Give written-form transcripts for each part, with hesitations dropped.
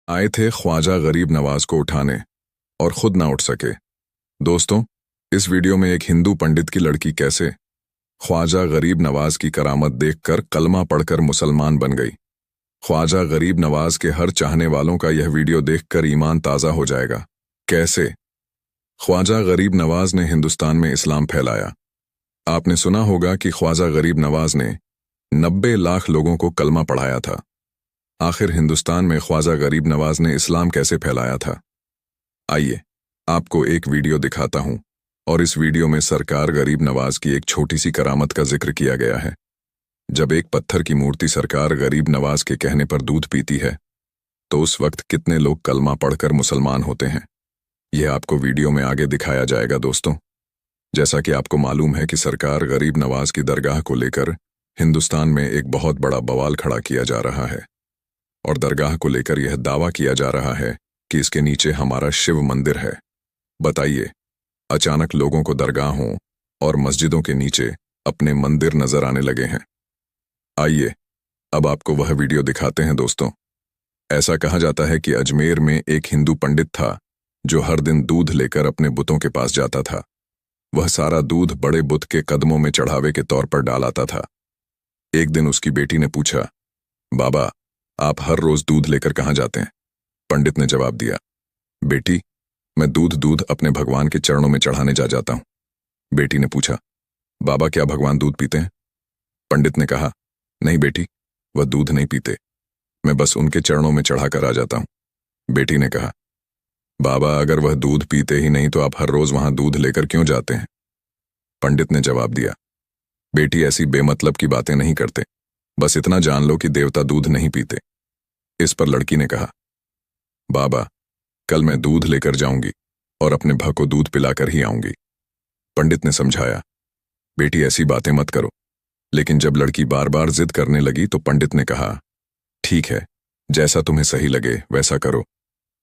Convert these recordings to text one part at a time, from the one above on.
आए थे ख्वाजा गरीब नवाज को उठाने और खुद ना उठ सके। दोस्तों, इस वीडियो में एक हिंदू पंडित की लड़की कैसे ख्वाजा गरीब नवाज की करामत देखकर कलमा पढ़कर मुसलमान बन गई। ख्वाजा गरीब नवाज के हर चाहने वालों का यह वीडियो देखकर ईमान ताज़ा हो जाएगा। कैसे ख्वाजा गरीब नवाज ने हिंदुस्तान में इस्लाम फैलाया। आपने सुना होगा कि ख्वाजा गरीब नवाज ने 90 लाख लोगों को कलमा पढ़ाया था। आखिर हिंदुस्तान में ख्वाजा गरीब नवाज ने इस्लाम कैसे फैलाया था? आइए आपको एक वीडियो दिखाता हूं, और इस वीडियो में सरकार गरीब नवाज की एक छोटी सी करामत का जिक्र किया गया है। जब एक पत्थर की मूर्ति सरकार गरीब नवाज के कहने पर दूध पीती है, तो उस वक्त कितने लोग कलमा पढ़कर मुसलमान होते हैं, यह आपको वीडियो में आगे दिखाया जाएगा। दोस्तों, जैसा कि आपको मालूम है कि सरकार गरीब नवाज की दरगाह को लेकर हिंदुस्तान में एक बहुत बड़ा बवाल खड़ा किया जा रहा है, और दरगाह को लेकर यह दावा किया जा रहा है कि इसके नीचे हमारा शिव मंदिर है। बताइए, अचानक लोगों को दरगाहों और मस्जिदों के नीचे अपने मंदिर नजर आने लगे हैं। आइए अब आपको वह वीडियो दिखाते हैं। दोस्तों, ऐसा कहा जाता है कि अजमेर में एक हिंदू पंडित था जो हर दिन दूध लेकर अपने बुतों के पास जाता था। वह सारा दूध बड़े बुत के कदमों में चढ़ावे के तौर पर डालाता था। एक दिन उसकी बेटी ने पूछा, बाबा, आप हर रोज दूध लेकर कहाँ जाते हैं? पंडित ने जवाब दिया, बेटी, मैं दूध अपने भगवान के चरणों में चढ़ाने जाता हूं। बेटी ने पूछा, बाबा, क्या भगवान दूध पीते हैं? पंडित ने कहा, नहीं बेटी, वह दूध नहीं पीते, मैं बस उनके चरणों में चढ़ाकर आ जाता हूं। बेटी ने कहा, बाबा, अगर वह दूध पीते ही नहीं तो आप हर रोज वहां दूध लेकर क्यों जाते हैं? पंडित ने जवाब दिया, बेटी, ऐसी बेमतलब की बातें नहीं करते, बस इतना जान लो कि देवता दूध नहीं पीते। इस पर लड़की ने कहा, बाबा, कल मैं दूध लेकर जाऊंगी और अपने भक्त को दूध पिलाकर ही आऊंगी। पंडित ने समझाया, बेटी, ऐसी बातें मत करो। लेकिन जब लड़की बार बार जिद करने लगी तो पंडित ने कहा, ठीक है, जैसा तुम्हें सही लगे वैसा करो,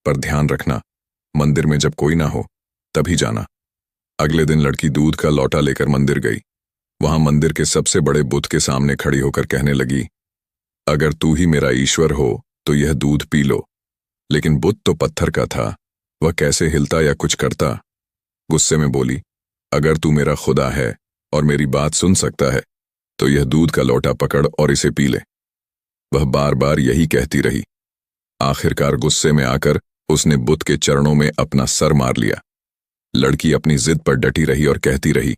पर ध्यान रखना, मंदिर में जब कोई ना हो तभी जाना। अगले दिन लड़की दूध का लौटा लेकर मंदिर गई। वहां मंदिर के सबसे बड़े बुत के सामने खड़ी होकर कहने लगी, अगर तू ही मेरा ईश्वर हो तो यह दूध पी लो। लेकिन बुत तो पत्थर का था, वह कैसे हिलता या कुछ करता। गुस्से में बोली, अगर तू मेरा खुदा है और मेरी बात सुन सकता है तो यह दूध का लोटा पकड़ और इसे पी ले। वह बार बार यही कहती रही। आखिरकार गुस्से में आकर उसने बुत के चरणों में अपना सर मार लिया। लड़की अपनी जिद पर डटी रही और कहती रही,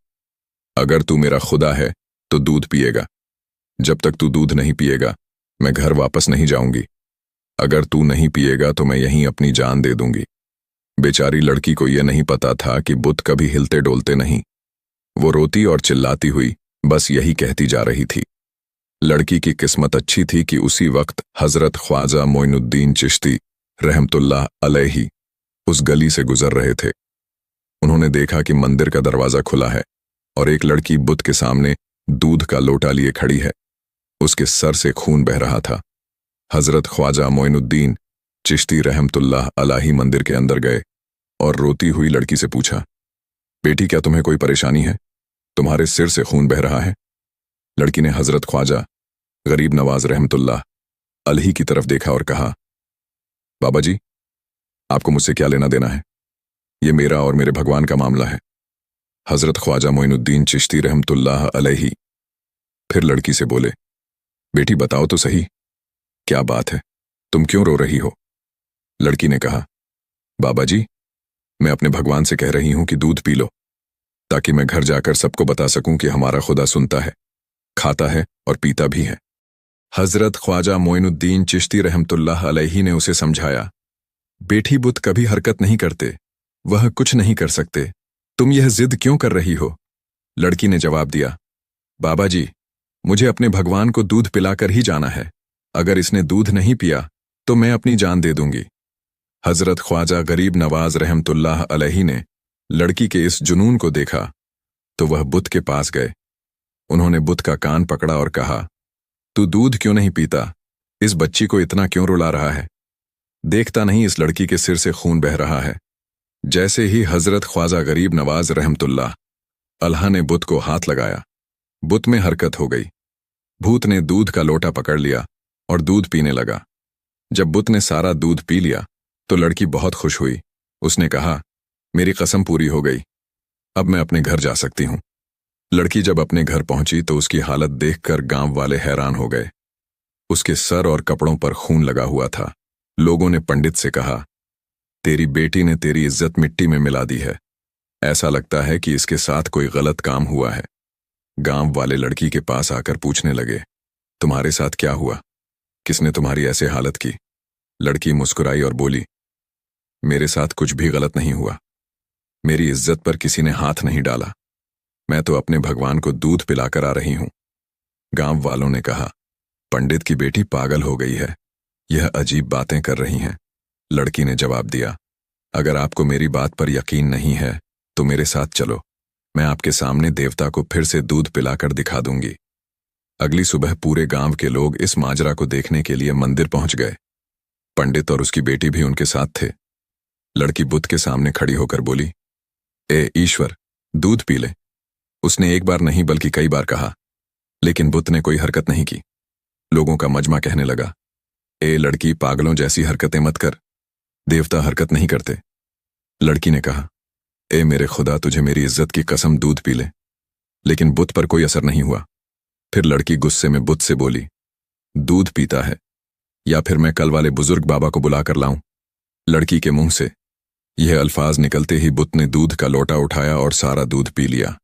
अगर तू मेरा खुदा है तो दूध पिएगा। जब तक तू दूध नहीं पिएगा मैं घर वापस नहीं जाऊंगी। अगर तू नहीं पिएगा तो मैं यहीं अपनी जान दे दूंगी। बेचारी लड़की को यह नहीं पता था कि बुत कभी हिलते डोलते नहीं। वो रोती और चिल्लाती हुई बस यही कहती जा रही थी। लड़की की किस्मत अच्छी थी कि उसी वक्त हजरत ख्वाजा मोइनुद्दीन चिश्ती रहमतुल्लाह अलैही उस गली से गुजर रहे थे। उन्होंने देखा कि मंदिर का दरवाजा खुला है और एक लड़की बुत के सामने दूध का लोटा लिए खड़ी है। उसके सर से खून बह रहा था। हजरत ख्वाजा मोइनुद्दीन चिश्ती रहमतुल्लाह अलैही मंदिर के अंदर गए और रोती हुई लड़की से पूछा, बेटी, क्या तुम्हें कोई परेशानी है? तुम्हारे सिर से खून बह रहा है। लड़की ने हजरत ख्वाजा गरीब नवाज रहमतुल्लाह अलैही की तरफ देखा और कहा, बाबा जी, आपको मुझसे क्या लेना देना है? ये मेरा और मेरे भगवान का मामला है। हजरत ख्वाजा मोइनुद्दीन चिश्ती रहमतुल्लाह अलैही फिर लड़की से बोले, बेटी, बताओ तो सही, क्या बात है, तुम क्यों रो रही हो? लड़की ने कहा, बाबा जी, मैं अपने भगवान से कह रही हूं कि दूध पी लो, ताकि मैं घर जाकर सबको बता सकूं कि हमारा खुदा सुनता है, खाता है और पीता भी है। हजरत ख्वाजा मोइनुद्दीन चिश्ती रहमतुल्लाह अलैही ने उसे समझाया, बेटी, बुत कभी हरकत नहीं करते, वह कुछ नहीं कर सकते, तुम यह जिद क्यों कर रही हो? लड़की ने जवाब दिया, बाबा जी, मुझे अपने भगवान को दूध पिलाकर ही जाना है। अगर इसने दूध नहीं पिया तो मैं अपनी जान दे दूंगी। हजरत ख्वाजा गरीब नवाज रहमतुल्लाह अलैही ने लड़की के इस जुनून को देखा तो वह बुत के पास गए। उन्होंने बुत का कान पकड़ा और कहा, तू दूध क्यों नहीं पीता? इस बच्ची को इतना क्यों रुला रहा है? देखता नहीं इस लड़की के सिर से खून बह रहा है। जैसे ही हजरत ख्वाजा गरीब नवाज रहमतुल्लाह अलैही ने बुत को हाथ लगाया, बुत में हरकत हो गई। भूत ने दूध का लोटा पकड़ लिया और दूध पीने लगा। जब बुत ने सारा दूध पी लिया तो लड़की बहुत खुश हुई। उसने कहा, मेरी कसम पूरी हो गई, अब मैं अपने घर जा सकती हूँ। लड़की जब अपने घर पहुंची तो उसकी हालत देखकर गांव वाले हैरान हो गए। उसके सर और कपड़ों पर खून लगा हुआ था। लोगों ने पंडित से कहा, तेरी बेटी ने तेरी इज्जत मिट्टी में मिला दी है, ऐसा लगता है कि इसके साथ कोई गलत काम हुआ है। गांव वाले लड़की के पास आकर पूछने लगे, तुम्हारे साथ क्या हुआ, किसने तुम्हारी ऐसे हालत की? लड़की मुस्कुराई और बोली, मेरे साथ कुछ भी गलत नहीं हुआ, मेरी इज्जत पर किसी ने हाथ नहीं डाला, मैं तो अपने भगवान को दूध पिलाकर आ रही हूं। गांव वालों ने कहा, पंडित की बेटी पागल हो गई है, यह अजीब बातें कर रही हैं। लड़की ने जवाब दिया, अगर आपको मेरी बात पर यकीन नहीं है तो मेरे साथ चलो, मैं आपके सामने देवता को फिर से दूध पिलाकर दिखा दूंगी। अगली सुबह पूरे गांव के लोग इस माजरा को देखने के लिए मंदिर पहुंच गए। पंडित और उसकी बेटी भी उनके साथ थे। लड़की बुत के सामने खड़ी होकर बोली, ए ईश्वर, दूध पी ले। उसने एक बार नहीं बल्कि कई बार कहा, लेकिन बुत ने कोई हरकत नहीं की। लोगों का मजमा कहने लगा, ए लड़की, पागलों जैसी हरकतें मत कर, देवता हरकत नहीं करते। लड़की ने कहा, ए मेरे खुदा, तुझे मेरी इज्जत की कसम, दूध पी ले। लेकिन बुत पर कोई असर नहीं हुआ। फिर लड़की गुस्से में बुत से बोली, दूध पीता है या फिर मैं कल वाले बुजुर्ग बाबा को बुलाकर लाऊं? लड़की के मुंह से यह अल्फाज निकलते ही बुत ने दूध का लोटा उठाया और सारा दूध पी लिया।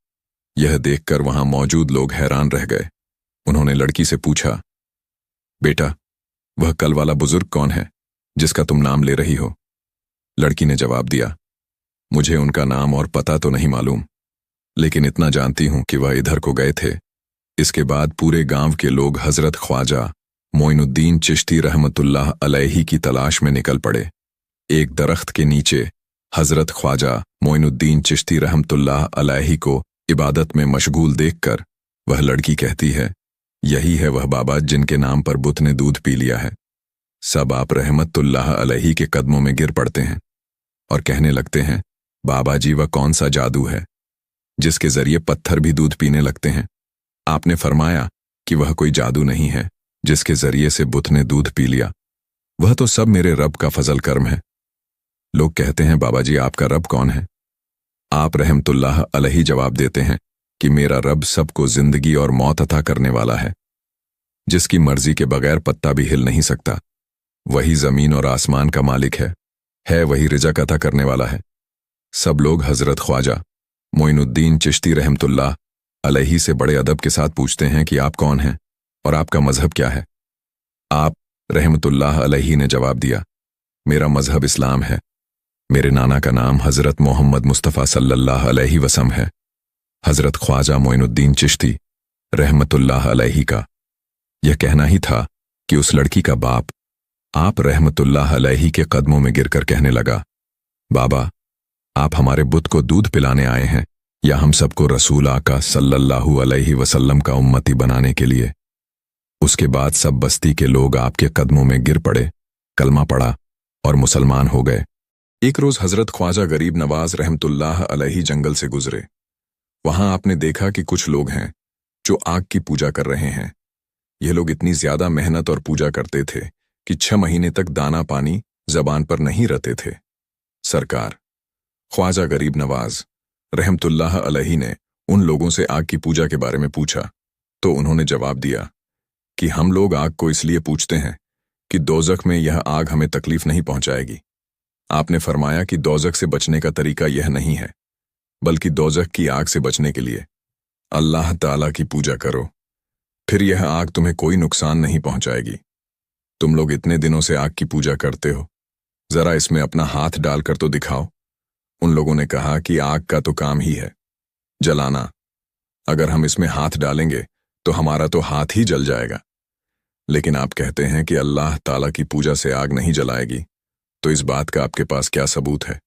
यह देखकर वहां मौजूद लोग हैरान रह गए। उन्होंने लड़की से पूछा, बेटा, वह कल वाला बुजुर्ग कौन है जिसका तुम नाम ले रही हो? लड़की ने जवाब दिया, मुझे उनका नाम और पता तो नहीं मालूम, लेकिन इतना जानती हूं कि वह इधर को गए थे। इसके बाद पूरे गांव के लोग हजरत ख्वाजा मोइनुद्दीन चिश्ती रहमतुल्लाह अलैही की तलाश में निकल पड़े। एक दरख्त के नीचे हजरत ख्वाजा मोइनुद्दीन चिश्ती रहमतुल्लाह अलैही को इबादत में मशगूल देखकर वह लड़की कहती है, यही है वह बाबा जिनके नाम पर बुत ने दूध पी लिया है। सब आप रहमतुल्लाह अलैही के कदमों में गिर पड़ते हैं और कहने लगते हैं, बाबा जी, वह कौन सा जादू है जिसके जरिए पत्थर भी दूध पीने लगते हैं? आपने फरमाया कि वह कोई जादू नहीं है जिसके जरिए से बुत ने दूध पी लिया, वह तो सब मेरे रब का फजल कर्म है। लोग कहते हैं, बाबा जी, आपका रब कौन है? आप रहमतुल्लाह अलैही जवाब देते हैं कि मेरा रब सबको जिंदगी और मौत अता करने वाला है, जिसकी मर्जी के बगैर पत्ता भी हिल नहीं सकता। वही जमीन और आसमान का मालिक है वही रिज़्क़ अता करने वाला है। सब लोग हजरत ख्वाजा मोइनुद्दीन चिश्ती रहमतुल्लाह अलैही से बड़े अदब के साथ पूछते हैं कि आप कौन हैं और आपका मजहब क्या है? आप रहमतुल्लाह अलैही ने जवाब दिया, मेरा मजहब इस्लाम है। मेरे नाना का नाम हजरत मोहम्मद मुस्तफ़ा सल्लल्लाहु अलैहि वसल्लम है। हजरत ख्वाजा मोइनुद्दीन चिश्ती रहमतुल्लाह अलैही का यह कहना ही था कि उस लड़की का बाप आप रहमतुल्लाह अलैही के कदमों में गिरकर कहने लगा, बाबा, आप हमारे बुत को दूध पिलाने आए हैं या हम सबको रसूल आका सल्लल्लाहु अलैहि वसल्लम का उम्मती बनाने के लिए? उसके बाद सब बस्ती के लोग आपके कदमों में गिर पड़े, कलमा पड़ा और मुसलमान हो गए। एक रोज हजरत ख्वाजा गरीब नवाज रहमतुल्लाह अलैही जंगल से गुजरे। वहां आपने देखा कि कुछ लोग हैं जो आग की पूजा कर रहे हैं। ये लोग इतनी ज्यादा मेहनत और पूजा करते थे कि 6 महीने तक दाना पानी जबान पर नहीं रहते थे। सरकार ख्वाजा गरीब नवाज रहमतुल्लाह अलैही ने उन लोगों से आग की पूजा के बारे में पूछा तो उन्होंने जवाब दिया कि हम लोग आग को इसलिए पूछते हैं कि दोज़ख में यह आग हमें तकलीफ नहीं पहुंचाएगी। आपने फरमाया कि दोज़ख से बचने का तरीका यह नहीं है, बल्कि दोज़ख की आग से बचने के लिए अल्लाह ताला की पूजा करो, फिर यह आग तुम्हें कोई नुकसान नहीं पहुंचाएगी। तुम लोग इतने दिनों से आग की पूजा करते हो, जरा इसमें अपना हाथ डालकर तो दिखाओ। उन लोगों ने कहा कि आग का तो काम ही है जलाना, अगर हम इसमें हाथ डालेंगे तो हमारा तो हाथ ही जल जाएगा। लेकिन आप कहते हैं कि अल्लाह ताला की पूजा से आग नहीं जलाएगी, तो इस बात का आपके पास क्या सबूत है?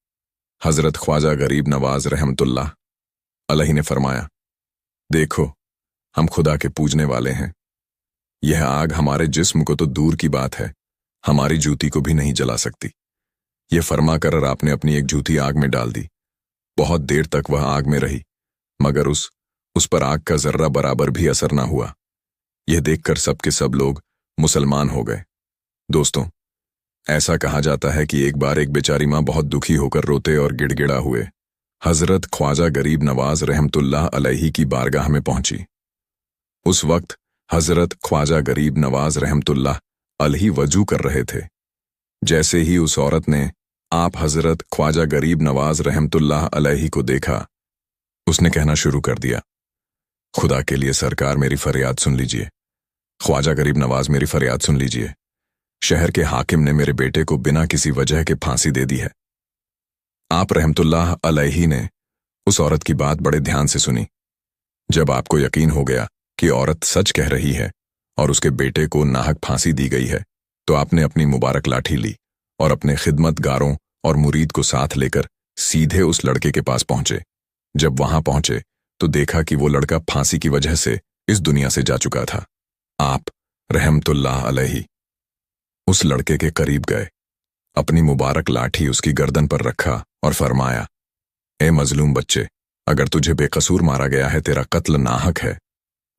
हजरत ख्वाजा गरीब नवाज रहमतुल्लाह अलैही ने फरमाया, देखो, हम खुदा के पूजने वाले हैं। यह आग हमारे जिस्म को तो दूर की बात है, हमारी जूती को भी नहीं जला सकती। यह फरमाकर आपने अपनी एक जूती आग में डाल दी। बहुत देर तक वह आग में रही, मगर उस पर आग का जर्रा बराबर भी असर ना हुआ। यह देखकर सब के सब लोग मुसलमान हो गए। दोस्तों, ऐसा कहा जाता है कि एक बार एक बेचारी माँ बहुत दुखी होकर रोते और गिड़गिड़ा हुए हजरत ख्वाजा गरीब नवाज रहमतुल्लाह अलैहि की बारगाह में पहुंची। उस वक्त हजरत ख्वाजा गरीब नवाज रहमतुल्लाह अलैहि वजू कर रहे थे। जैसे ही उस औरत ने आप हजरत ख्वाजा गरीब नवाज रहमतुल्लाह अलैहि को देखा, उसने कहना शुरू कर दिया, खुदा के लिए सरकार मेरी फरियाद सुन लीजिए। ख्वाजा गरीब नवाज मेरी फरियाद सुन लीजिए। शहर के हाकिम ने मेरे बेटे को बिना किसी वजह के फांसी दे दी है। आप रहमतुल्लाह अलैहि ने उस औरत की बात बड़े ध्यान से सुनी। जब आपको यकीन हो गया कि औरत सच कह रही है और उसके बेटे को नाहक फांसी दी गई है, तो आपने अपनी मुबारक लाठी ली और अपने खिदमतगारों और मुरीद को साथ लेकर सीधे उस लड़के के पास पहुंचे। जब वहां पहुंचे तो देखा कि वो लड़का फांसी की वजह से इस दुनिया से जा चुका था। आप रहमतुल्लाह अलैहि उस लड़के के करीब गए, अपनी मुबारक लाठी उसकी गर्दन पर रखा और फरमाया, ए मजलूम बच्चे, अगर तुझे बेकसूर मारा गया है, तेरा कत्ल नाहक है,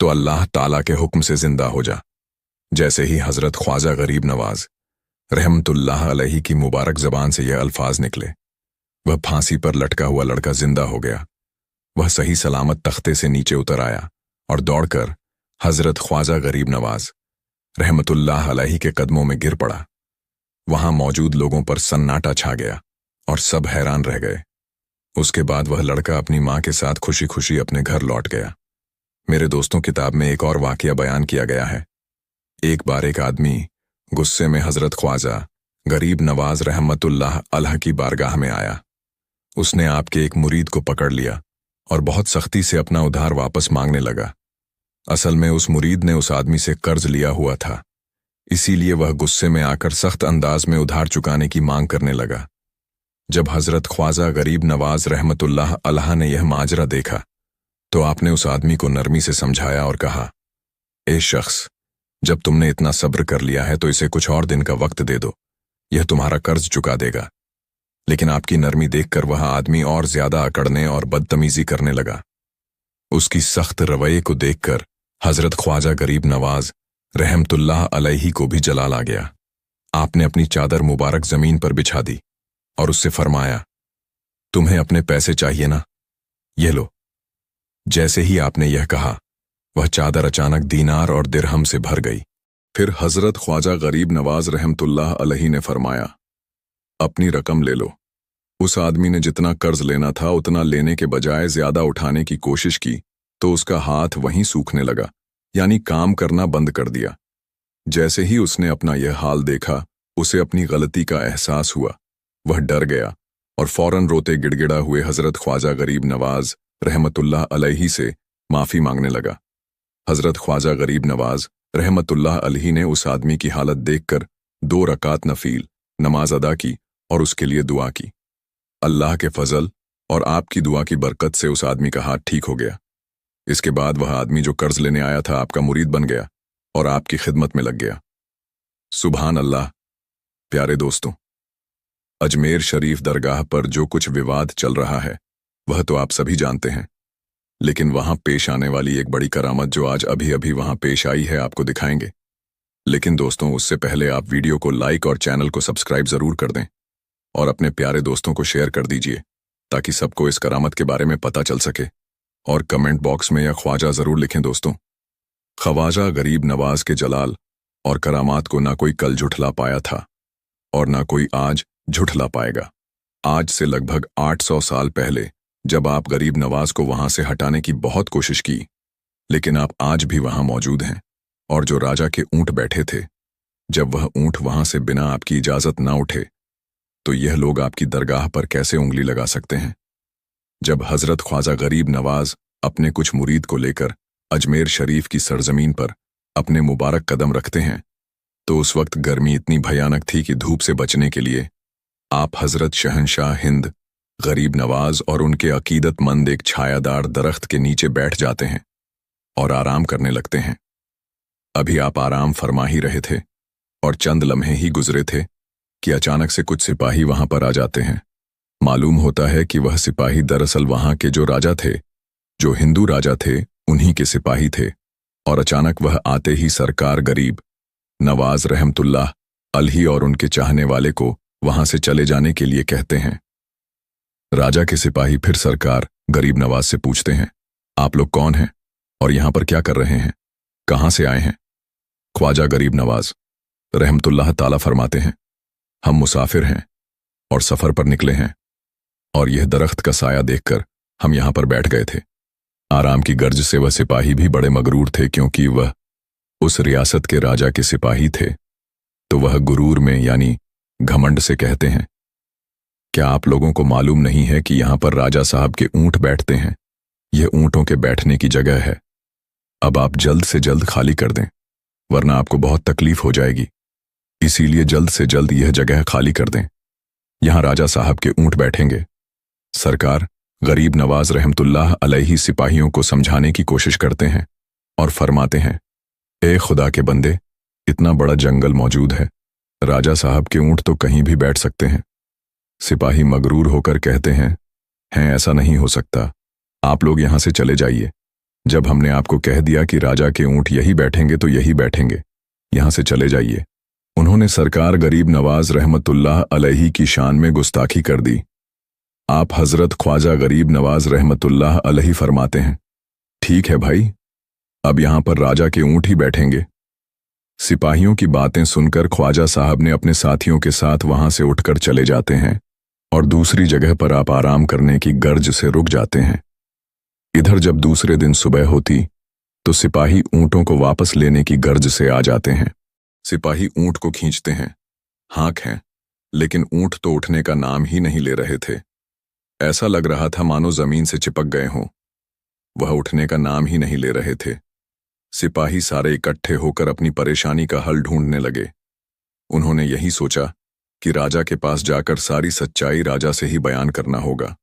तो अल्लाह ताला के हुक्म से जिंदा हो जा। जैसे ही हजरत ख्वाजा गरीब नवाज रहमतुल्लाह अलैहि की मुबारक जबान से यह अल्फाज निकले, वह फांसी पर लटका हुआ लड़का जिंदा हो गया। वह सही सलामत तख्ते से नीचे उतर आया और दौड़कर हजरत ख्वाजा गरीब नवाज रहमतुल्लाह अलैहि के कदमों में गिर पड़ा। वहां मौजूद लोगों पर सन्नाटा छा गया और सब हैरान रह गए। उसके बाद वह लड़का अपनी मां के साथ खुशी खुशी अपने घर लौट गया। मेरे दोस्तों, किताब में एक और वाकया बयान किया गया है। एक बार एक आदमी गुस्से में हजरत ख्वाजा गरीब नवाज रहमतुल्लाह अलैहि की बारगाह में आया। उसने आपके एक मुरीद को पकड़ लिया और बहुत सख्ती से अपना उधार वापस मांगने लगा। असल में उस मुरीद ने उस आदमी से कर्ज लिया हुआ था, इसीलिए वह गुस्से में आकर सख्त अंदाज में उधार चुकाने की मांग करने लगा। जब हजरत ख्वाजा गरीब नवाज रहमतुल्लाह अलैहि ने यह माजरा देखा, तो आपने उस आदमी को नरमी से समझाया और कहा, ए शख्स, जब तुमने इतना सब्र कर लिया है तो इसे कुछ और दिन का वक्त दे दो, यह तुम्हारा कर्ज चुका देगा। लेकिन आपकी नरमी देखकर वह आदमी और ज्यादा अकड़ने और बदतमीजी करने लगा। उसकी सख्त रवैये को देखकर हजरत ख्वाजा गरीब नवाज रहमतुल्लाह अलैहि को भी जलाल आ गया। आपने अपनी चादर मुबारक जमीन पर बिछा दी और उससे फरमाया, तुम्हें अपने पैसे चाहिए ना, ये लो। जैसे ही आपने यह कहा, वह चादर अचानक दीनार और दिरहम से भर गई। फिर हजरत ख्वाजा गरीब नवाज रहमतुल्लाह अलैहि ने फरमाया, अपनी रकम ले लो। उस आदमी ने जितना कर्ज लेना था उतना लेने के बजाय ज्यादा उठाने की कोशिश की तो उसका हाथ वहीं सूखने लगा, यानी काम करना बंद कर दिया। जैसे ही उसने अपना यह हाल देखा, उसे अपनी गलती का एहसास हुआ। वह डर गया और फौरन रोते गिड़गिड़ा हुए हजरत ख्वाजा गरीब नवाज रहमतुल्लाह अलैहि से माफी मांगने लगा। हजरत ख्वाजा गरीब नवाज रहमतुल्लाह अलैहि ने उस आदमी की हालत देखकर 2 रकात नफील नमाज अदा की और उसके लिए दुआ की। अल्लाह के फजल और आपकी दुआ की बरकत से उस आदमी का हाथ ठीक हो गया। इसके बाद वह आदमी जो कर्ज लेने आया था आपका मुरीद बन गया और आपकी खिदमत में लग गया। सुभान अल्लाह। प्यारे दोस्तों, अजमेर शरीफ दरगाह पर जो कुछ विवाद चल रहा है वह तो आप सभी जानते हैं, लेकिन वहां पेश आने वाली एक बड़ी करामत जो आज अभी अभी वहां पेश आई है आपको दिखाएंगे। लेकिन दोस्तों, उससे पहले आप वीडियो को लाइक और चैनल को सब्सक्राइब जरूर कर दें और अपने प्यारे दोस्तों को शेयर कर दीजिए ताकि सबको इस करामत के बारे में पता चल सके। और कमेंट बॉक्स में या ख्वाजा जरूर लिखें दोस्तों। ख्वाजा गरीब नवाज के जलाल और करामात को ना कोई कल झुठला पाया था और ना कोई आज झुठला पाएगा। आज से लगभग 800 साल पहले जब आप गरीब नवाज को वहां से हटाने की बहुत कोशिश की, लेकिन आप आज भी वहां मौजूद हैं। और जो राजा के ऊंट बैठे थे, जब वह ऊंट वहां से बिना आपकी इजाजत ना उठे, तो यह लोग आपकी दरगाह पर कैसे उंगली लगा सकते हैं। जब हजरत ख्वाजा गरीब नवाज अपने कुछ मुरीद को लेकर अजमेर शरीफ की सरजमीन पर अपने मुबारक कदम रखते हैं, तो उस वक्त गर्मी इतनी भयानक थी कि धूप से बचने के लिए आप हजरत शहंशाह हिंद गरीब नवाज और उनके अकीदतमंद एक छायादार दरख्त के नीचे बैठ जाते हैं और आराम करने लगते हैं। अभी आप आराम फरमा ही रहे थे और चंद लम्हे ही गुजरे थे कि अचानक से कुछ सिपाही वहां पर आ जाते हैं। मालूम होता है कि वह सिपाही दरअसल वहां के जो राजा थे, जो हिंदू राजा थे, उन्हीं के सिपाही थे। और अचानक वह आते ही सरकार गरीब नवाज रहमतुल्लाह अलही और उनके चाहने वाले को वहां से चले जाने के लिए कहते हैं। राजा के सिपाही फिर सरकार गरीब नवाज से पूछते हैं, आप लोग कौन हैं और यहां पर क्या कर रहे हैं, कहां से आए हैं? ख्वाजा गरीब नवाज रहमतुल्लाह ताला फरमाते हैं, हम मुसाफिर हैं और सफर पर निकले हैं, और यह दरख्त का साया देखकर हम यहां पर बैठ गए थे। आराम की गर्ज से वह सिपाही भी बड़े मगरूर थे, क्योंकि वह उस रियासत के राजा के सिपाही थे। तो वह गुरूर में यानी घमंड से कहते हैं, क्या आप लोगों को मालूम नहीं है कि यहां पर राजा साहब के ऊंट बैठते हैं? यह ऊंटों के बैठने की जगह है। अब आप जल्द से जल्द खाली कर दें, वरना आपको बहुत तकलीफ हो जाएगी। इसीलिए जल्द से जल्द यह जगह खाली कर दें। यहां राजा साहब के ऊंट बैठेंगे। सरकार गरीब नवाज रहमतुल्लाह अलैहि सिपाहियों को समझाने की कोशिश करते हैं और फरमाते हैं, ए खुदा के बंदे, इतना बड़ा जंगल मौजूद है, राजा साहब के ऊंट तो कहीं भी बैठ सकते हैं। सिपाही मगरूर होकर कहते हैं, ऐसा नहीं हो सकता, आप लोग यहां से चले जाइए। जब हमने आपको कह दिया कि राजा के ऊंट यही बैठेंगे तो यही बैठेंगे, यहां से चले जाइए। उन्होंने सरकार गरीब नवाज रहमतुल्लाह अलैहि की शान में गुस्ताखी कर दी। आप हजरत ख्वाजा गरीब नवाज रहमतुल्लाह अलैहि फरमाते हैं, ठीक है भाई, अब यहां पर राजा के ऊंट ही बैठेंगे। सिपाहियों की बातें सुनकर ख्वाजा साहब ने अपने साथियों के साथ वहां से उठकर चले जाते हैं और दूसरी जगह पर आप आराम करने की गर्ज से रुक जाते हैं। इधर जब दूसरे दिन सुबह होती तो सिपाही ऊंटों को वापस लेने की गर्ज से आ जाते हैं। सिपाही ऊंट को खींचते हैं, हाँक हैं, लेकिन ऊंट तो उठने का नाम ही नहीं ले रहे थे। ऐसा लग रहा था मानो जमीन से चिपक गए हों। वह उठने का नाम ही नहीं ले रहे थे। सिपाही सारे इकट्ठे होकर अपनी परेशानी का हल ढूंढने लगे। उन्होंने यही सोचा कि राजा के पास जाकर सारी सच्चाई राजा से ही बयान करना होगा।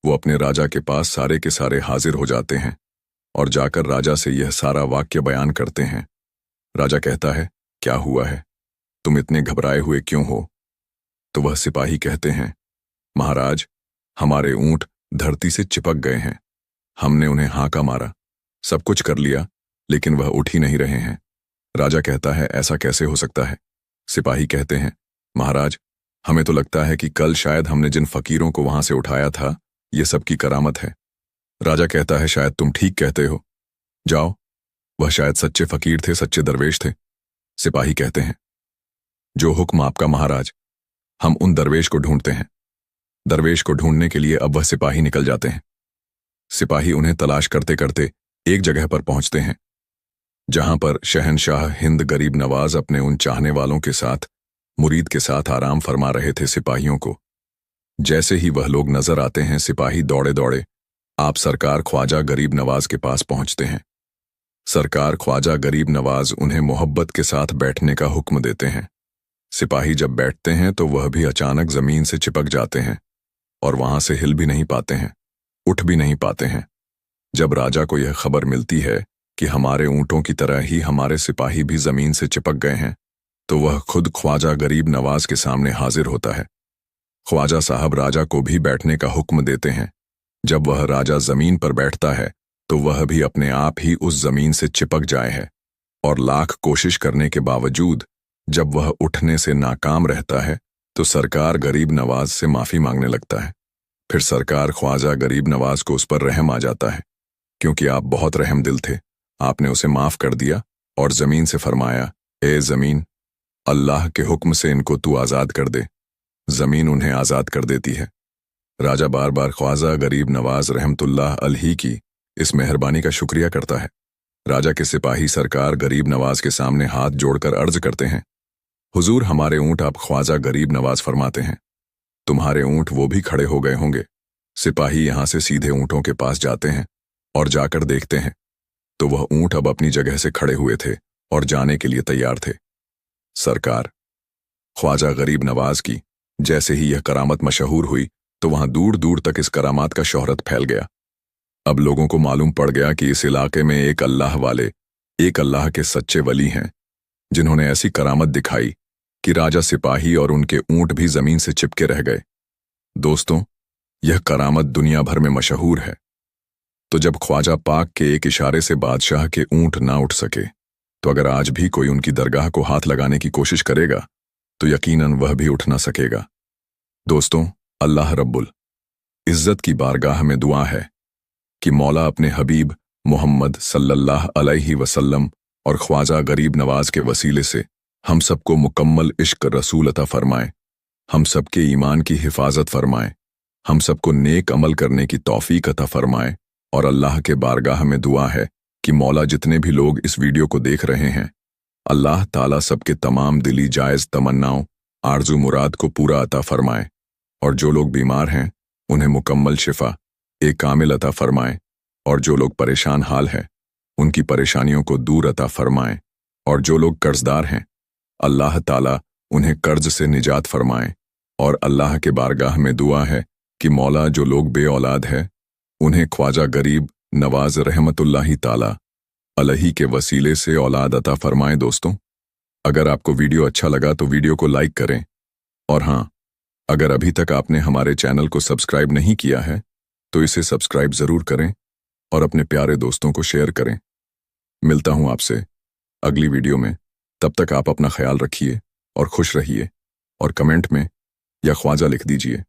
वो अपने राजा के पास सारे के सारे हाजिर हो जाते हैं और जाकर राजा से यह सारा वाक्य बयान करते हैं। राजा कहता है, क्या हुआ है, तुम इतने घबराए हुए क्यों हो? तो वह सिपाही कहते हैं, महाराज, हमारे ऊंट धरती से चिपक गए हैं। हमने उन्हें हांका मारा, सब कुछ कर लिया, लेकिन वह उठ ही नहीं रहे हैं। राजा कहता है, ऐसा कैसे हो सकता है? सिपाही कहते हैं, महाराज, हमें तो लगता है कि कल शायद हमने जिन फकीरों को वहां से उठाया था, ये सब की करामत है। राजा कहता है, शायद तुम ठीक कहते हो, जाओ, वह शायद सच्चे फकीर थे, सच्चे दरवेश थे। सिपाही कहते हैं, जो हुक्म आपका महाराज, हम उन दरवेश को ढूंढते हैं। दरवेश को ढूंढने के लिए अब वह सिपाही निकल जाते हैं। सिपाही उन्हें तलाश करते करते एक जगह पर पहुंचते हैं, जहां पर शहनशाह हिंद गरीब नवाज अपने उन चाहने वालों के साथ, मुरीद के साथ आराम फरमा रहे थे। सिपाहियों को जैसे ही वह लोग नजर आते हैं, सिपाही दौड़े दौड़े आप सरकार ख्वाजा गरीब नवाज के पास पहुंचते हैं। सरकार ख्वाजा गरीब नवाज उन्हें मोहब्बत के साथ बैठने का हुक्म देते हैं। सिपाही जब बैठते हैं तो वह भी अचानक जमीन से चिपक जाते हैं और वहां से हिल भी नहीं पाते हैं, उठ भी नहीं पाते हैं। जब राजा को यह खबर मिलती है कि हमारे ऊंटों की तरह ही हमारे सिपाही भी जमीन से चिपक गए हैं, तो वह खुद ख्वाजा गरीब नवाज के सामने हाजिर होता है। ख्वाजा साहब राजा को भी बैठने का हुक्म देते हैं। जब वह राजा जमीन पर बैठता है तो वह भी अपने आप ही उस जमीन से चिपक जाए है, और लाख कोशिश करने के बावजूद जब वह उठने से नाकाम रहता है तो सरकार गरीब नवाज से माफी मांगने लगता है। फिर सरकार ख्वाजा गरीब नवाज को उस पर रहम आ जाता है, क्योंकि आप बहुत रहम दिल थे। आपने उसे माफ कर दिया और जमीन से फरमाया, ए जमीन, अल्लाह के हुक्म से इनको तू आजाद कर दे। जमीन उन्हें आजाद कर देती है। राजा बार बार ख्वाजा गरीब नवाज रहमतुल्लाह अलैहि की इस मेहरबानी का शुक्रिया करता है। राजा के सिपाही सरकार गरीब नवाज के सामने हाथ जोड़कर अर्ज करते हैं, हुजूर, हमारे ऊंट आप ख्वाजा गरीब नवाज फरमाते हैं, तुम्हारे ऊंट वो भी खड़े हो गए होंगे। सिपाही यहां से सीधे ऊंटों के पास जाते हैं और जाकर देखते हैं तो वह ऊंट अब अपनी जगह से खड़े हुए थे और जाने के लिए तैयार थे। सरकार ख्वाजा गरीब नवाज की जैसे ही यह करामत मशहूर हुई तो वहां दूर दूर तक इस करामात का शोहरत फैल गया। अब लोगों को मालूम पड़ गया कि इस इलाके में एक अल्लाह वाले, एक अल्लाह के सच्चे वली हैं, जिन्होंने ऐसी करामत दिखाई कि राजा सिपाही और उनके ऊंट भी जमीन से चिपके रह गए। दोस्तों, यह करामत दुनिया भर में मशहूर है। तो जब ख्वाजा पाक के एक इशारे से बादशाह के ऊंट ना उठ सके, तो अगर आज भी कोई उनकी दरगाह को हाथ लगाने की कोशिश करेगा तो यकीनन वह भी उठ ना सकेगा। दोस्तों, अल्लाह रब्बुल इज़्ज़त की बारगाह में दुआ है कि मौला अपने हबीब मोहम्मद सल्लल्लाहु अलैहि वसल्लम और ख्वाजा गरीब नवाज के वसीले से हम सबको मुकम्मल इश्क रसूल अता फरमाए, हम सबके ईमान की हिफाजत फरमाए, हम सबको नेक अमल करने की तौफीक अता फरमाए। और अल्लाह के बारगाह में दुआ है कि मौला जितने भी लोग इस वीडियो को देख रहे हैं, अल्लाह ताला सबके तमाम दिली जायज़ तमन्नाओं आरजू मुराद को पूरा अता फरमाए, और जो लोग बीमार हैं उन्हें मुकम्मल शिफा एक कामिल अता फरमाए, और जो लोग परेशान हाल हैं उनकी परेशानियों को दूर अता फरमाए, और जो लोग कर्जदार हैं अल्लाह ताला उन्हें कर्ज से निजात फरमाए। और अल्लाह के बारगाह में दुआ है कि मौला जो लोग बे औलाद है उन्हें ख्वाजा गरीब नवाज रहमतुल्लाहि ताला अलैहि के वसीले से औलाद अता फरमाए। दोस्तों, अगर आपको वीडियो अच्छा लगा तो वीडियो को लाइक करें, और हाँ, अगर अभी तक आपने हमारे चैनल को सब्सक्राइब नहीं किया है तो इसे सब्सक्राइब ज़रूर करें और अपने प्यारे दोस्तों को शेयर करें। मिलता हूँ आपसे अगली वीडियो में, तब तक आप अपना ख्याल रखिए और खुश रहिए, और कमेंट में या ख्वाजा लिख दीजिए।